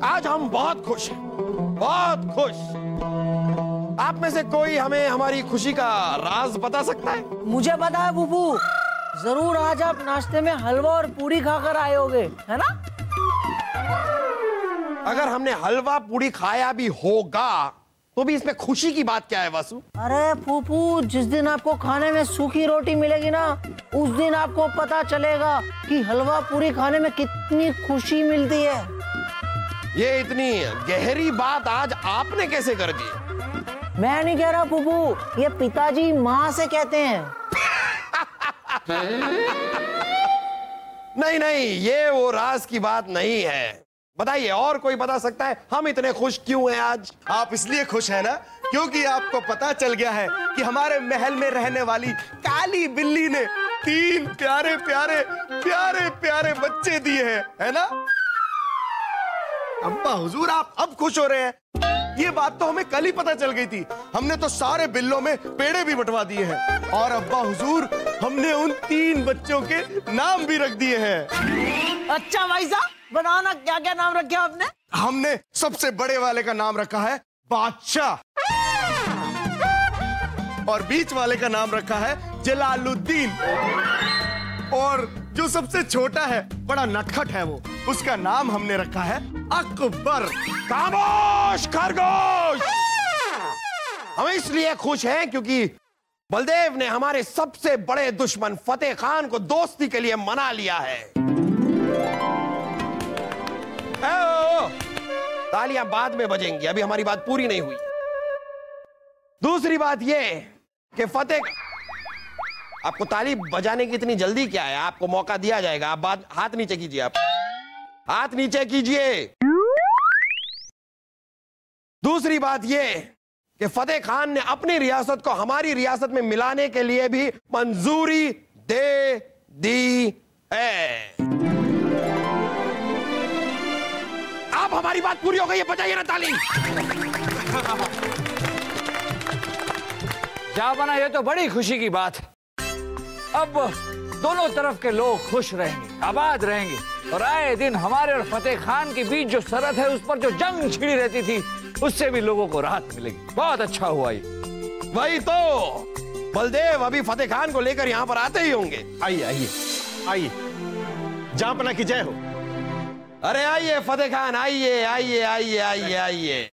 आज हम बहुत खुश हैं, बहुत खुश। आप में से कोई हमें हमारी खुशी का राज बता सकता है? मुझे पता है बुबू, जरूर आज आप नाश्ते में हलवा और पूरी खाकर आए होगे, है ना? अगर हमने हलवा पूरी खाया भी होगा तो भी इसमें खुशी की बात क्या है वासु? अरे फूफू, जिस दिन आपको खाने में सूखी रोटी मिलेगी ना, उस दिन आपको पता चलेगा कि हलवा पूरी खाने में कितनी खुशी मिलती है। ये इतनी गहरी बात आज आपने कैसे कर दी? मैं नहीं कह रहा फूफू, ये पिताजी माँ से कहते हैं। नहीं नहीं, ये वो राज की बात नहीं है। बताइए, और कोई बता सकता है हम इतने खुश क्यों हैं आज? आप इसलिए खुश हैं ना क्योंकि आपको पता चल गया है कि हमारे महल में रहने वाली काली बिल्ली ने 3 प्यारे प्यारे प्यारे प्यारे बच्चे दिए हैं, है ना? अब्बा हुजूर, आप अब खुश हो रहे हैं? ये बात तो हमें कल ही पता चल गई थी। हमने तो सारे बिल्लों में पेड़े भी बंटवा दिए हैं। और अब्बा हुजूर, हमने उन 3 बच्चों के नाम भी रख दिए हैं। अच्छा भाई साहब, बताओ ना क्या क्या नाम रखे आपने? हमने सबसे बड़े वाले का नाम रखा है बादशाह, और बीच वाले का नाम रखा है जलालुद्दीन, और जो सबसे छोटा है, बड़ा नटखट है वो, उसका नाम हमने रखा है अकबर। खामोश खरगोश! हम इसलिए खुश हैं क्योंकि बलदेव ने हमारे सबसे बड़े दुश्मन फतेह खान को दोस्ती के लिए मना लिया है। तालियां बाद में बजेंगी, अभी हमारी बात पूरी नहीं हुई। दूसरी बात यह कि फतेह, आपको ताली बजाने की इतनी जल्दी क्या है? आपको मौका दिया जाएगा। आप बात, हाथ नीचे कीजिए, आप हाथ नीचे कीजिए। दूसरी बात यह कि फतेह खान ने अपनी रियासत को हमारी रियासत में मिलाने के लिए भी मंजूरी दे दी है। अब हमारी बात पूरी हो गई है, बजाइए ना ताली। जापाना, ये तो बड़ी खुशी की बात है। अब दोनों तरफ के लोग खुश रहेंगे, आबाद रहेंगे, और आए दिन हमारे और फतेह खान के बीच जो सरहद है उस पर जो जंग छिड़ी रहती थी, उससे भी लोगों को राहत मिलेगी। बहुत अच्छा हुआ ये। वही तो, बलदेव अभी फतेह खान को लेकर यहाँ पर आते ही होंगे। आइए आइए आइए, जापना की जय हो। अरे आइए फतेह खान, आइए आइए आइए आइए आइए।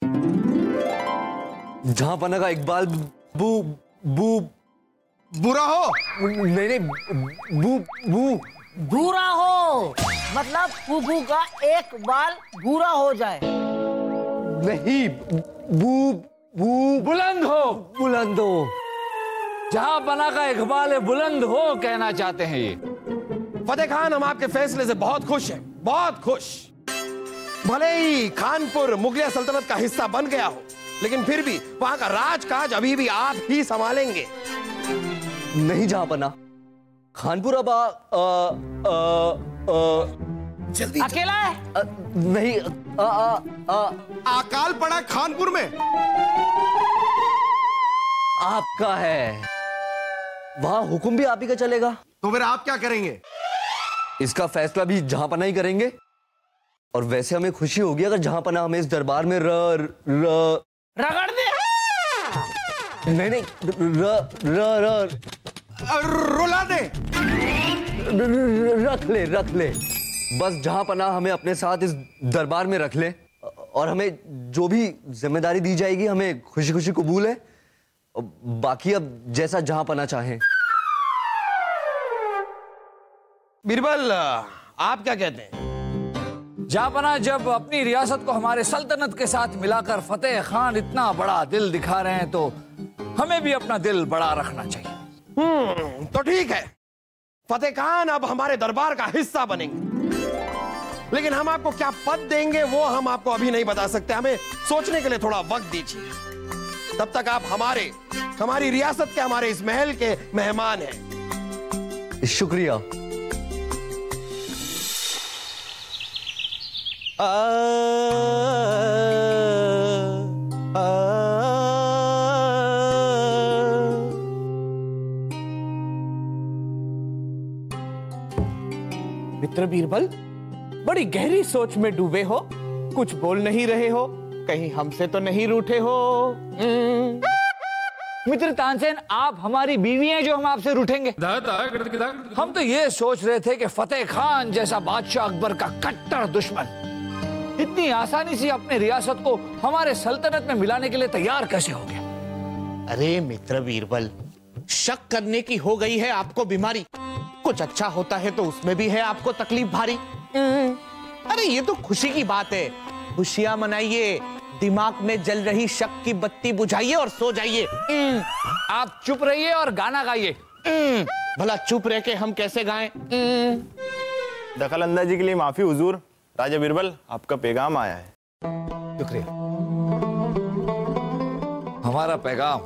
जहांपना का इकबाल बुरा हो? नहीं, भूरा हो मतलब फूफू का एक बाल भूरा हो जाए। नहीं, बुलंद हो। जहांपना का इकबाल बुलंद हो कहना चाहते हैं ये। फतेह खान, हम आपके फैसले से बहुत खुश हैं, बहुत खुश। भले ही खानपुर मुगलिया सल्तनत का हिस्सा बन गया हो, लेकिन फिर भी वहां का राजकाज अभी भी आप ही संभालेंगे। नहीं जहांपना, खानपुर अब जल्दी अकेला है? नहीं, अकाल पड़ा खानपुर में। आपका है, वहां हुक्म भी आप ही का चलेगा। तो फिर आप क्या करेंगे? इसका फैसला भी जहांपना ही करेंगे। और वैसे हमें खुशी होगी अगर जहांपना हमें इस दरबार में रगड़ दे। नहीं, रुला दे। रख ले। बस जहांपना हमें अपने साथ इस दरबार में रख ले, और हमें जो भी जिम्मेदारी दी जाएगी हमें खुशी खुशी कबूल है। बाकी अब जैसा जहांपना चाहे। बीरबल, आप क्या कहते हैं? जापाना, जब अपनी रियासत को हमारे सल्तनत के साथ मिलाकर फतेह खान इतना बड़ा दिल दिखा रहे हैं, तो हमें भी अपना दिल बड़ा रखना चाहिए। तो ठीक है, फतेह खान अब हमारे दरबार का हिस्सा बनेंगे, लेकिन हम आपको क्या पद देंगे वो हम आपको अभी नहीं बता सकते। हमें सोचने के लिए थोड़ा वक्त दीजिए। तब तक आप हमारी रियासत के, हमारे इस महल के मेहमान हैं। शुक्रिया। मित्र बीरबल, बड़ी गहरी सोच में डूबे हो, कुछ बोल नहीं रहे हो, कहीं हमसे तो नहीं रूठे हो? मित्र तानसेन, आप हमारी बीवी हैं जो हम आपसे रूठेंगे? हम तो ये सोच रहे थे कि फतेह खान जैसा बादशाह अकबर का कट्टर दुश्मन इतनी आसानी से अपने रियासत को हमारे सल्तनत में मिलाने के लिए तैयार कैसे हो गया। अरे मित्र बीरबल, शक करने की हो गई है आपको बीमारी। कुछ अच्छा होता है तो उसमें भी है आपको तकलीफ भारी। अरे ये तो खुशी की बात है, खुशियां मनाइए, दिमाग में जल रही शक की बत्ती बुझाइए और सो जाइए। आप चुप रहिए और गाना गाइए। भला चुप रह के हम कैसे गाएं? दखल अंदाजी के लिए माफी हुजूर। राजा बीरबल, आपका पैगाम आया है। शुक्रिया। हमारा पैगाम,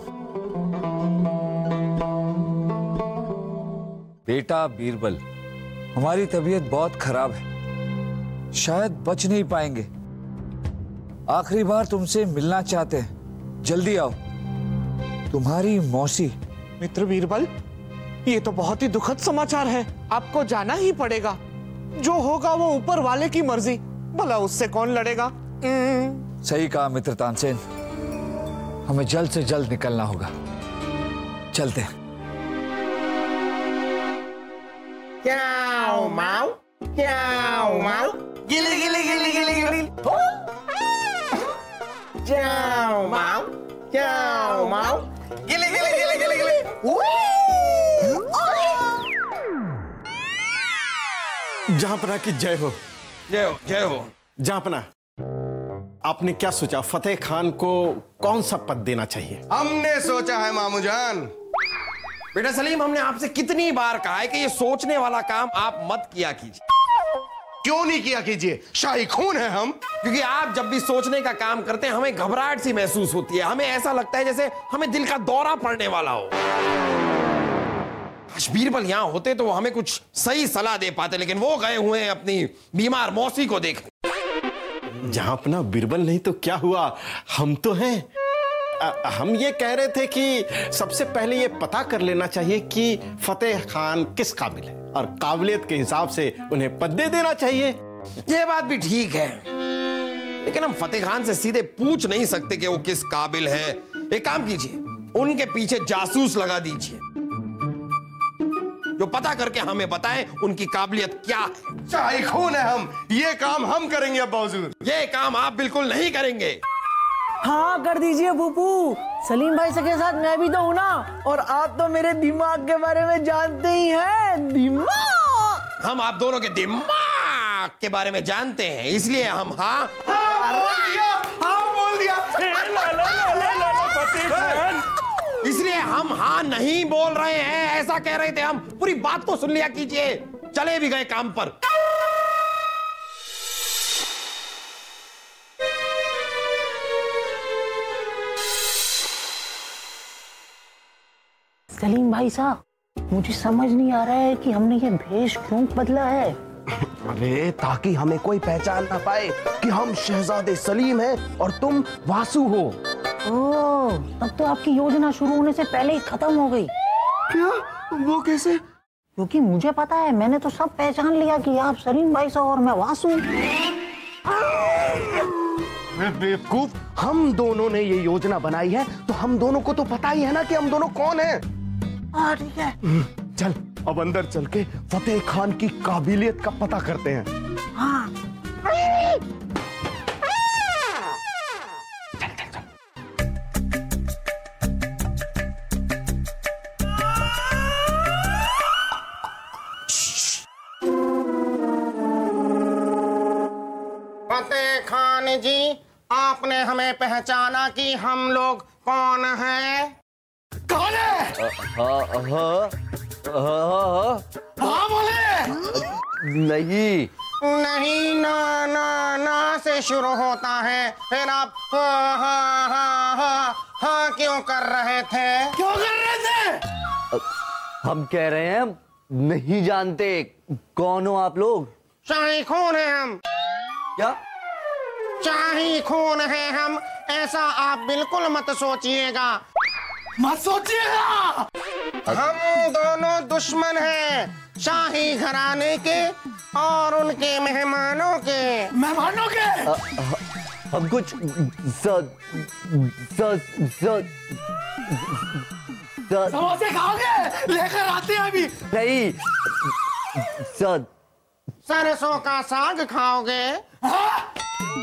बेटा बीरबल, हमारी तबीयत बहुत खराब है, शायद बच नहीं पाएंगे। आखिरी बार तुमसे मिलना चाहते हैं, जल्दी आओ। तुम्हारी मौसी। मित्र बीरबल, ये तो बहुत ही दुखद समाचार है, आपको जाना ही पड़ेगा। जो होगा वो ऊपर वाले की मर्जी, भला उससे कौन लड़ेगा? सही कहा मित्र तानसेन, हमें जल्द से जल्द निकलना होगा। चलते हैं। क्याओ माओ, क्याओ माओ, गिली गिली गिली गिली गिली, क्याओ माओ, क्याओ माओ, गिली गिली गिली गिली गिली। जहांपना की जय हो। जय हो, जय हो। जहांपना, आपने क्या सोचा, फतेह खान को कौन सा पद देना चाहिए? हमने सोचा है मामूजान। बेटा सलीम, हमने आपसे कितनी बार कहा है कि ये सोचने वाला काम आप मत किया कीजिए। क्यों नहीं किया कीजिए? शाही खून है हम। क्योंकि आप जब भी सोचने का काम करते हैं हमें घबराहट सी महसूस होती है, हमें ऐसा लगता है जैसे हमें दिल का दौरा पड़ने वाला हो। बीरबल यहाँ होते तो वो हमें कुछ सही सलाह दे पाते, लेकिन वो गए हुए हैं अपनी बीमार मौसी को देखने। जहांपना बीरबल नहीं तो क्या हुआ, हम तो हैं। हम ये कह रहे थे कि सबसे पहले ये पता कर लेना चाहिए कि फतेह खान किस काबिल है, और काबिलियत के हिसाब से उन्हें पद दे देना चाहिए। ये बात भी ठीक है, लेकिन हम फतेह खान से सीधे पूछ नहीं सकते कि वो किस काबिल है। एक काम कीजिए, उनके पीछे जासूस लगा दीजिए जो पता करके हमें बताएं उनकी काबिलियत क्या है। शाही खून है हम, ये काम हम करेंगे अब्बा हुजूर। ये काम आप बिल्कुल नहीं करेंगे। हाँ कर दीजिए फूफू, सलीम भाई के साथ मैं भी तो हूँ ना, और आप तो मेरे दिमाग के बारे में जानते ही हैं। दिमाग, हम आप दोनों के दिमाग के बारे में जानते हैं, इसलिए हम हाँ बोल दिया। इसलिए हम हाँ नहीं बोल रहे हैं, ऐसा कह रहे थे हम। पूरी बात को सुन लिया कीजिए। चले भी गए काम पर। सलीम भाई साहब, मुझे समझ नहीं आ रहा है कि हमने ये भेष क्यों बदला है। अरे ताकि हमें कोई पहचान ना पाए कि हम शहजादे सलीम हैं और तुम वासु हो। ओह, तब तो आपकी योजना शुरू होने से पहले ही खत्म हो गई। क्या? वो कैसे? क्योंकि मुझे पता है, मैंने तो सब पहचान लिया कि आप सलीम भाई साहब और मैं वासु। बेवकूफ, हम दोनों ने ये योजना बनाई है तो हम दोनों को तो पता ही है ना कि हम दोनों कौन हैं। हाँ ठीक है, चल अब अंदर चल के फतेह खान की काबिलियत का पता करते हैं। हाँ। फतेह खान जी, आपने हमें पहचाना कि हम लोग कौन हैं? कौन है? हाँ बोले। नहीं नहीं, ना ना ना से शुरू होता है, फिर आप हाँ हाँ हाँ हाँ हाँ क्यों कर रहे थे? क्यों कर रहे थे? हम कह रहे हैं, हम नहीं जानते कौन हो आप लोग। शाही खून है हम। क्या? शाही खून है हम, ऐसा आप बिल्कुल मत सोचिएगा। मत सोचिएगा। हम दोनों दुश्मन हैं, शाही घराने के और उनके मेहमानों के। मेहमानों के? हम कुछ समोसे खाओगे? लेकर आते हैं अभी। नहीं, सरसों का साग खाओगे?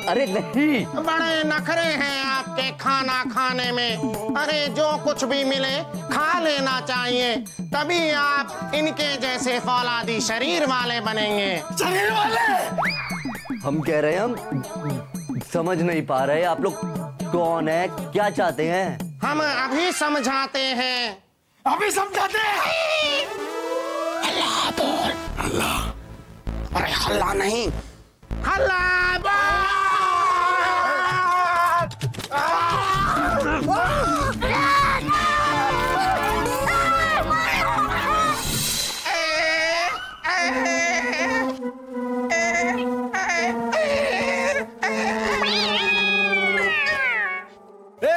अरे नहीं। बड़े नखरे हैं आपके खाना खाने में। अरे जो कुछ भी मिले खा लेना चाहिए, तभी आप इनके जैसे फौलादी शरीर वाले बनेंगे। शरीर वाले? हम कह रहे हैं, हम समझ नहीं पा रहे आप लोग कौन है, क्या चाहते हैं? हम अभी समझाते हैं। अभी समझाते हैं। अल्लाह बोल। अल्लाह। अरे हल्ला नहीं, हल्ला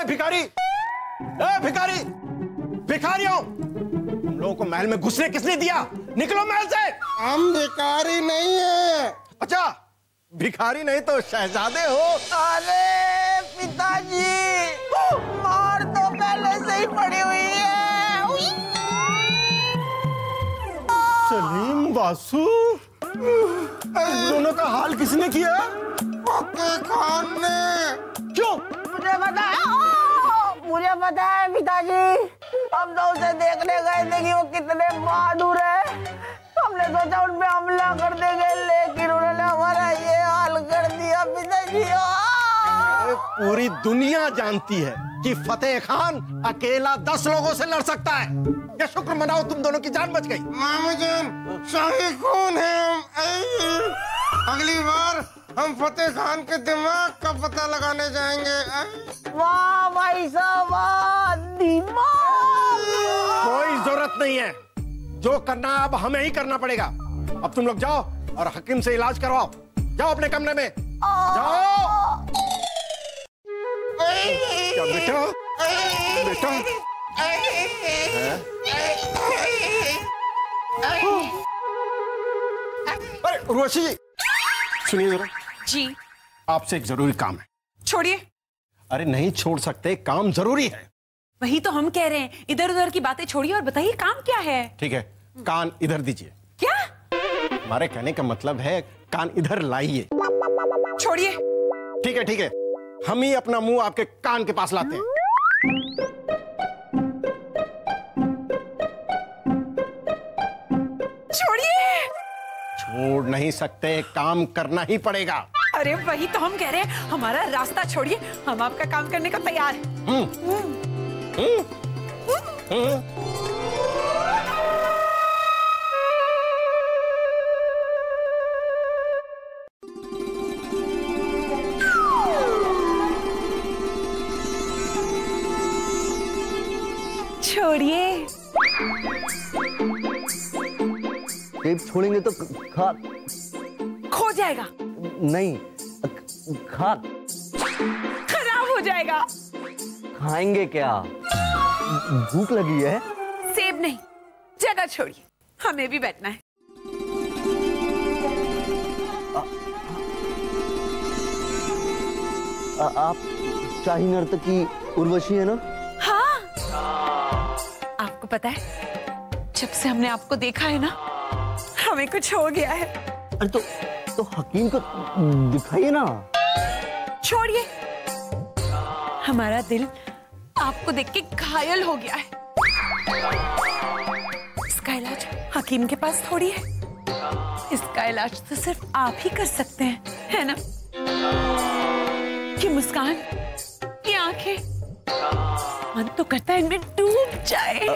भिखारी, भिखारी, भिखारियों, तुम लोगों को महल में घुसने किसने दिया? निकलो महल से। हम भिखारी नहीं है। अच्छा, भिखारी नहीं तो शहजादे हो। अरे पिताजी, मार तो पहले से ही पड़ी हुई है। सलीम बासु, दोनों का हाल किसने किया? फतेह खान ने। क्यों? मुझे पता है पिताजी, हम तो उसे देखने गए थे कि वो कितने बहादुर है। हमने सोचा उन पे हमला कर देंगे, लेकिन उन्होंने हमारा ये हाल कर दिया पिताजी। पूरी दुनिया जानती है कि फतेह खान अकेला 10 लोगों से लड़ सकता है। ये शुक्र मनाओ तुम दोनों की जान बच गई। मामूजान, शाही खून है हम। अगली बार हम फतेह खान के दिमाग का पता लगाने जाएंगे। वाह भाई साहब, वाह, दिमाग। कोई जरूरत नहीं है, जो करना अब हमें ही करना पड़ेगा। अब तुम लोग जाओ और हकीम से इलाज करवाओ। जाओ अपने कमरे में, जाओ। क्या बेटा? बेटा? अरे उर्वशी जी, सुनिए जरा। जी। आपसे एक जरूरी काम है। छोड़िए। अरे नहीं छोड़ सकते, काम जरूरी है। वही तो हम कह रहे हैं, इधर उधर की बातें छोड़िए और बताइए काम क्या है। ठीक है, कान इधर दीजिए। क्या? हमारे कहने का मतलब है कान इधर लाइए। छोड़िए। ठीक है ठीक है, हम ही अपना मुंह आपके कान के पास लाते हैं। छोड़िए। छोड़ नहीं सकते, काम करना ही पड़ेगा। अरे वही तो हम कह रहे हैं, हमारा रास्ता छोड़िए, हम आपका काम करने को तैयार हैं। छोड़िए। टेप छोड़ेंगे तो खा खो जाएगा। नहीं, खा खराब हो जाएगा। खाएंगे क्या? भूख लगी है। सेब नहीं, जगह छोड़िए, हमें भी बैठना है। आप शाही नर्तकी उर्वशी है ना? हाँ। आपको पता है, जब से हमने आपको देखा है ना, हमें कुछ हो गया है। अरे तो हकीम को दिखाइए ना। छोड़िए, हमारा दिल आपको देख के घायल हो गया है। इसका इलाज हकीम के पास थोड़ी है, इसका इलाज तो सिर्फ आप ही कर सकते हैं, है ना? ये मुस्कान, ये आंखें, मन तो करता है इनमें डूब जाए।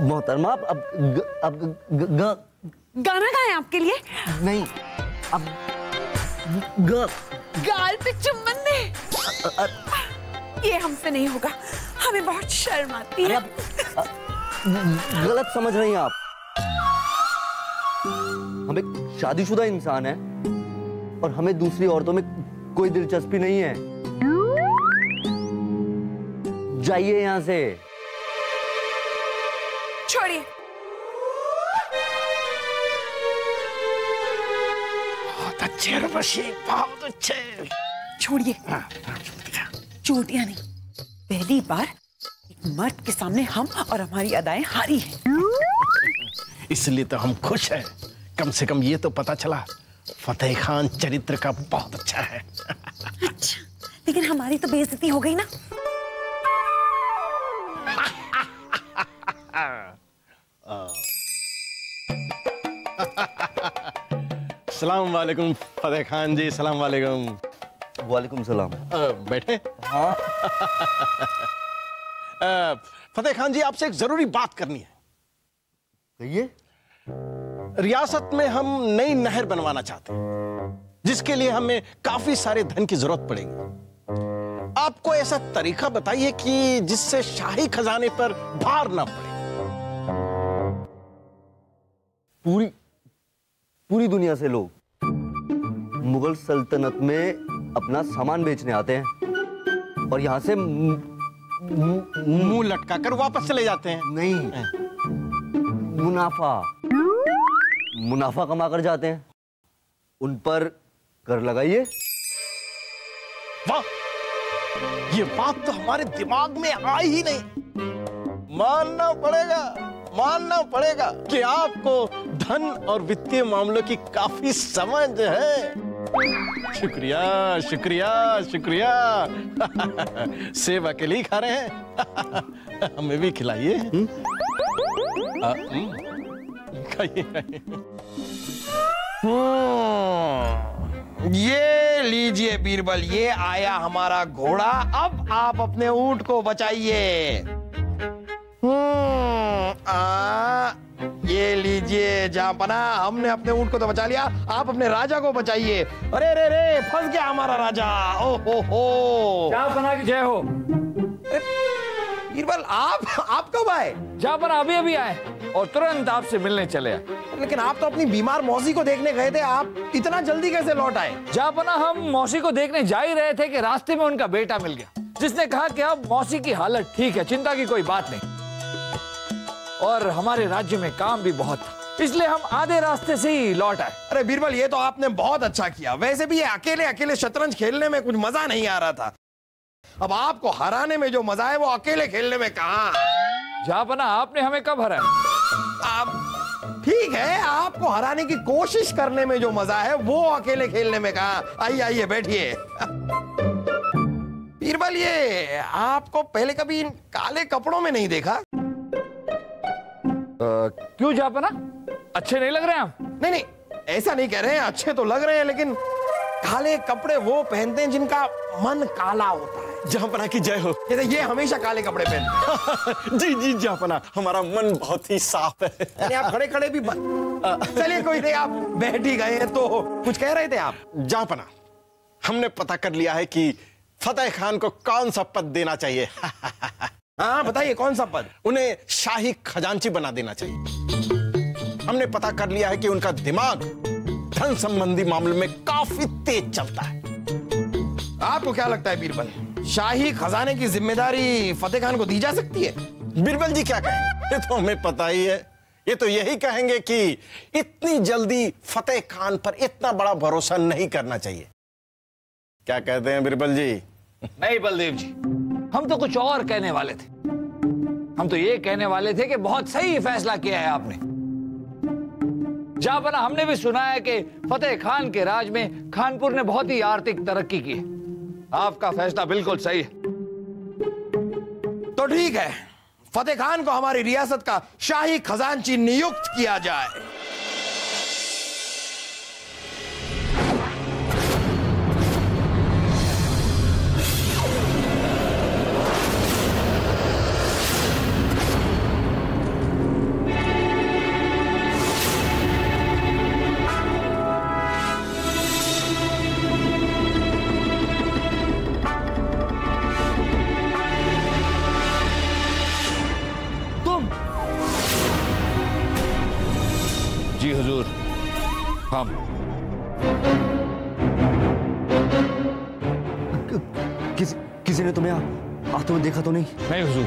मोहतरमा, अब गाना गाएं आपके लिए? नहीं, अब गाल पे चुम्बन दे। ये हमसे नहीं होगा, हमें बहुत शर्म आती है। गलत समझ रही हैं आप। हम एक शादीशुदा इंसान है और हमें दूसरी औरतों में कोई दिलचस्पी नहीं है। जाइए यहां से। छोड़िए। बहुत अच्छे उर्वशी, बहुत अच्छे। छोड़िए, चोटियां नहीं। पहली बार एक मर्द के सामने हम और हमारी अदाएं हारी हैं। इसलिए तो हम खुश हैं। कम से कम ये तो पता चला फतेह खान चरित्र का बहुत अच्छा है। अच्छा, लेकिन हमारी तो बेइज्जती हो गई ना। सलाम वालेकुम फतेह खान जी, सलाम वालेकुम। वालेकुम सलाम। बैठे। हाँ। फतेह खान जी, आपसे एक जरूरी बात करनी है। कहिए। रियासत में हम नई नहर बनवाना चाहते हैं, जिसके लिए हमें काफी सारे धन की जरूरत पड़ेगी। आपको ऐसा तरीका बताइए कि जिससे शाही खजाने पर भार ना पड़े। पूरी दुनिया से लोग मुगल सल्तनत में अपना सामान बेचने आते हैं और यहां से मुंह लटका कर वापस चले जाते हैं। नहीं, मुनाफा कमा कर जाते हैं। उन पर कर लगाइए। वाह, ये बात तो हमारे दिमाग में आई ही नहीं। मानना पड़ेगा कि आपको धन और वित्तीय मामलों की काफी समझ है। शुक्रिया शुक्रिया शुक्रिया। सेब अकेले ही खा रहे हैं, हमें भी खिलाइए। खाइए। ये लीजिए बीरबल, ये आया हमारा घोड़ा। अब आप अपने ऊंट को बचाइए। ये लीजिए जहाँपना, हमने अपने ऊंट को तो बचा लिया, आप अपने राजा को बचाइए। अरे रे रे, फंस गया हमारा राजा। ओ हो। जहाँपना की जय हो। बीरबल, आप कब आए? जहाँपना अभी आए और तुरंत आपसे मिलने चले आए। लेकिन आप तो अपनी बीमार मौसी को देखने गए थे, आप इतना जल्दी कैसे लौट आए? जहाँपना हम मौसी को देखने जा ही रहे थे कि रास्ते में उनका बेटा मिल गया, जिसने कहा कि अब मौसी की हालत ठीक है, चिंता की कोई बात नहीं। और हमारे राज्य में काम भी बहुत था, इसलिए हम आधे रास्ते से ही लौट आए। अरे बीरबल, ये तो आपने बहुत अच्छा किया। वैसे भी ये अकेले शतरंज खेलने में कुछ मजा नहीं आ रहा था। अब आपको हराने में जो मजा है वो अकेले खेलने में कहाँ। जहाँपना, आपने हमें कब हराया? आप ठीक है, आपको हराने की कोशिश करने में जो मजा है वो अकेले खेलने में कहाँ। आइए बैठिए। बीरबल, ये आपको पहले कभी इन काले कपड़ों में नहीं देखा। क्यों जहाँपना, अच्छे नहीं लग रहे हैं आप? नहीं, ऐसा नहीं कह रहे हैं, अच्छे तो लग रहे हैं, लेकिन काले कपड़े वो पहनते हैं जिनका मन काला होता है। जहाँपना की जय हो। जैसे ये हमेशा काले कपड़े पहनते। जी जहाँपना, हमारा मन बहुत ही साफ है। आप खड़े भी चलिए, कोई नहीं, आप बैठ ही गए हैं तो कुछ कह रहे थे आप। जहाँपना, हमने पता कर लिया है कि फतेह खान को कौन सा पद देना चाहिए। हाँ बताइए, कौन सा पद? उन्हें शाही खजांची बना देना चाहिए। हमने पता कर लिया है कि उनका दिमाग धन संबंधी मामले में काफी तेज चलता है। आपको क्या लगता है बीरबल, शाही खजाने की जिम्मेदारी फतेह खान को दी जा सकती है? बीरबल जी क्या कहेंगे, ये तो हमें पता ही है। ये तो यही कहेंगे कि इतनी जल्दी फतेह खान पर इतना बड़ा भरोसा नहीं करना चाहिए। क्या कहते हैं बीरबल जी? नहीं बलदेव जी, हम तो कुछ और कहने वाले थे। हम तो ये कहने वाले थे कि बहुत सही फैसला किया है आपने। जहाँपना, हमने भी सुना है कि फतेह खान के राज में खानपुर ने बहुत ही आर्थिक तरक्की की है। आपका फैसला बिल्कुल सही है। तो ठीक है, फतेह खान को हमारी रियासत का शाही खजांची नियुक्त किया जाए। जी हुजूर, हम। किसी ने तुम्हें आते हुए देखा तो नहीं? नहीं हुजूर,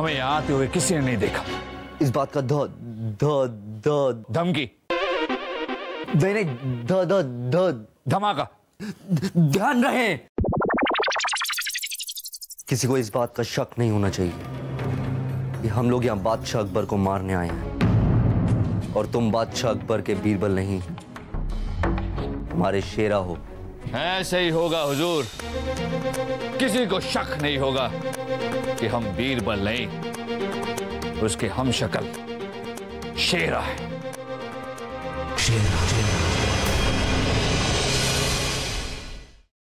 हमें यहाँ आते हुए किसी ने नहीं देखा। इस बात का धमकी धमाका ध्यान रहे। किसी को इस बात का शक नहीं होना चाहिए कि हम लोग यहाँ बादशाह अकबर को मारने आए हैं और तुम बादशाह अकबर के बीरबल नहीं, हमारे शेरा हो। ऐसे ही होगा हुजूर, किसी को शक नहीं होगा कि हम बीरबल नहीं, उसके हम शक्ल शेरा है। शेरा।